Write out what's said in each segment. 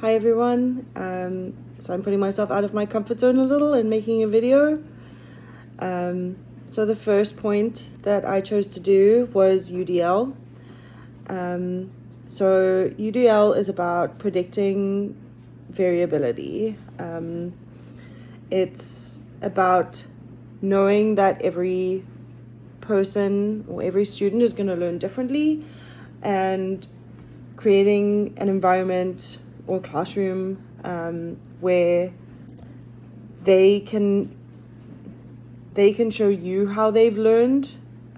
Hi everyone. So I'm putting myself out of my comfort zone a little and making a video. So the first point that I chose to do was UDL. So UDL is about predicting variability. It's about knowing that every person or every student is going to learn differently, and creating an environment or classroom where they can show you how they've learned,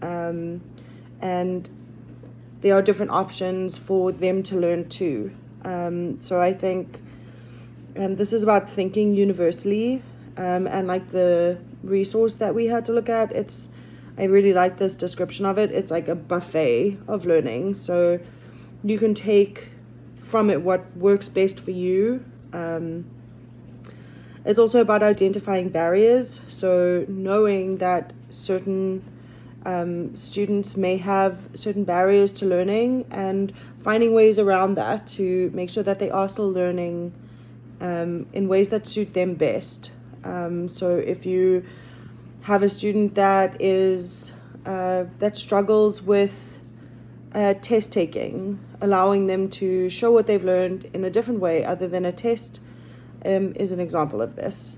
and there are different options for them to learn too. So I think this is about thinking universally, and like the resource that we had to look at, I really like this description of it. It's like a buffet of learning, so you can take from it what works best for you. It's also about identifying barriers, so knowing that certain students may have certain barriers to learning and finding ways around that to make sure that they are still learning in ways that suit them best. So if you have a student that struggles with test taking, allowing them to show what they've learned in a different way other than a test is an example of this.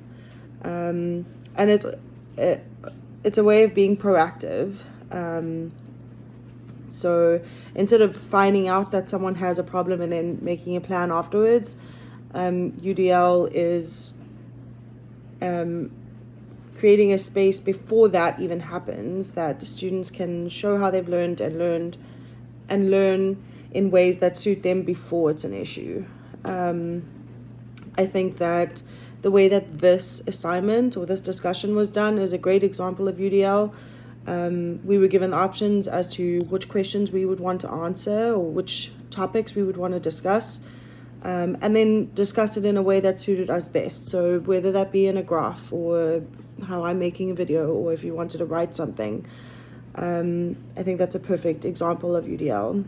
And it's a way of being proactive. So instead of finding out that someone has a problem and then making a plan afterwards, UDL is creating a space before that even happens, that students can show how they've learned and learn in ways that suit them before it's an issue. I think that the way that this assignment or this discussion was done is a great example of UDL. We were given options as to which questions we would want to answer or which topics we would want to discuss, and then discuss it in a way that suited us best. So whether that be in a graph or how I'm making a video, or if you wanted to write something, I think that's a perfect example of UDL.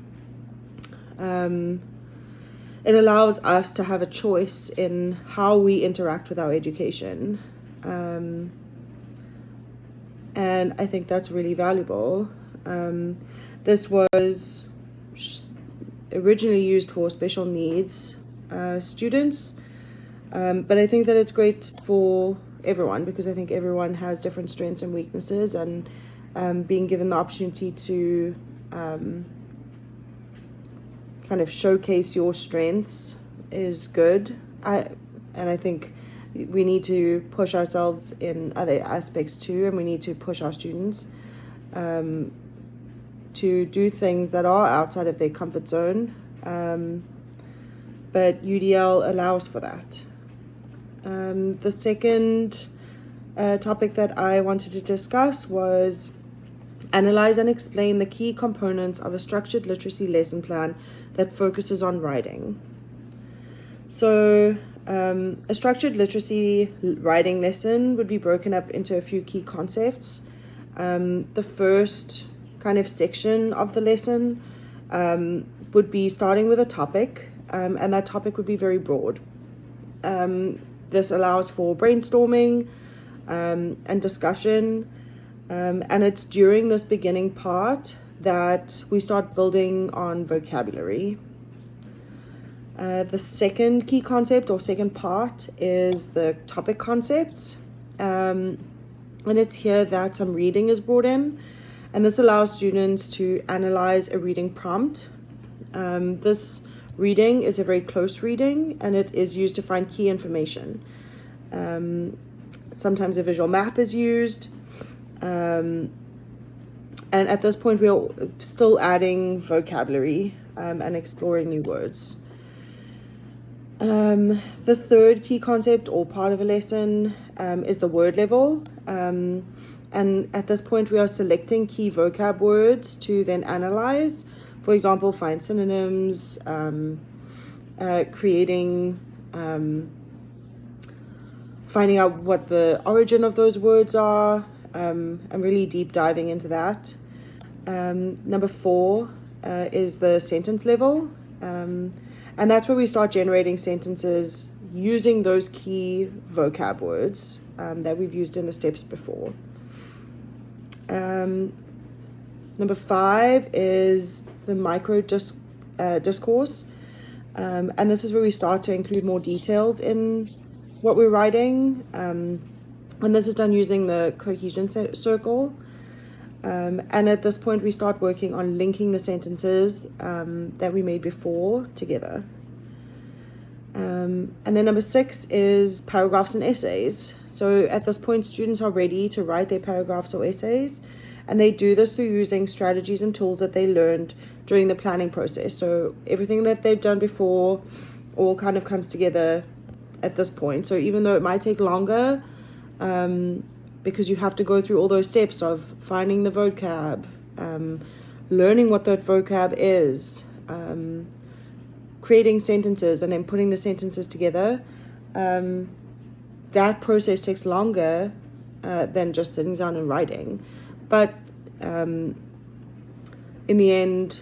It allows us to have a choice in how we interact with our education. And I think that's really valuable. This was originally used for special needs students, but I think that it's great for everyone, because I think everyone has different strengths and weaknesses, and being given the opportunity to kind of showcase your strengths is good. I think we need to push ourselves in other aspects too, and we need to push our students to do things that are outside of their comfort zone. But UDL allows for that. The second topic that I wanted to discuss was analyze and explain the key components of a structured literacy lesson plan that focuses on writing. So a structured literacy writing lesson would be broken up into a few key concepts. The first kind of section of the lesson would be starting with a topic, and that topic would be very broad. This allows for brainstorming and discussion, and it's during this beginning part that we start building on vocabulary. The second key concept or second part is the topic concepts, and it's here that some reading is brought in, and this allows students to analyze a reading prompt. This reading is a very close reading, and it is used to find key information. Sometimes a visual map is used, and at this point we're still adding vocabulary and exploring new words. The third key concept or part of a lesson is the word level, and at this point we are selecting key vocab words to then analyze. For example, find synonyms, creating, finding out what the origin of those words are, and really deep diving into that. Number 4 is the sentence level, And that's where we start generating sentences using those key vocab words that we've used in the steps before. Number 5 is the micro discourse. And this is where we start to include more details in what we're writing. And this is done using the cohesion circle. And at this point, we start working on linking the sentences that we made before together. And then number 6 is paragraphs and essays. So at this point, students are ready to write their paragraphs or essays, and they do this through using strategies and tools that they learned during the planning process. So everything that they've done before all kind of comes together at this point. So even though it might take longer, because you have to go through all those steps of finding the vocab, learning what that vocab is, creating sentences, and then putting the sentences together, that process takes longer than just sitting down and writing. But in the end,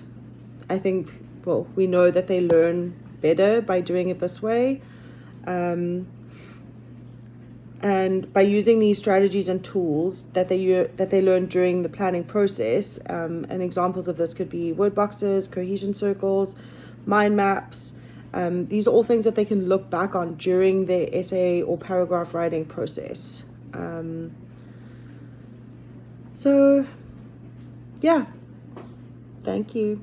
I think, well, we know that they learn better by doing it this way. And by using these strategies and tools that they learn during the planning process, and examples of this could be word boxes, cohesion circles, mind maps. These are all things that they can look back on during their essay or paragraph writing process. So, yeah, thank you.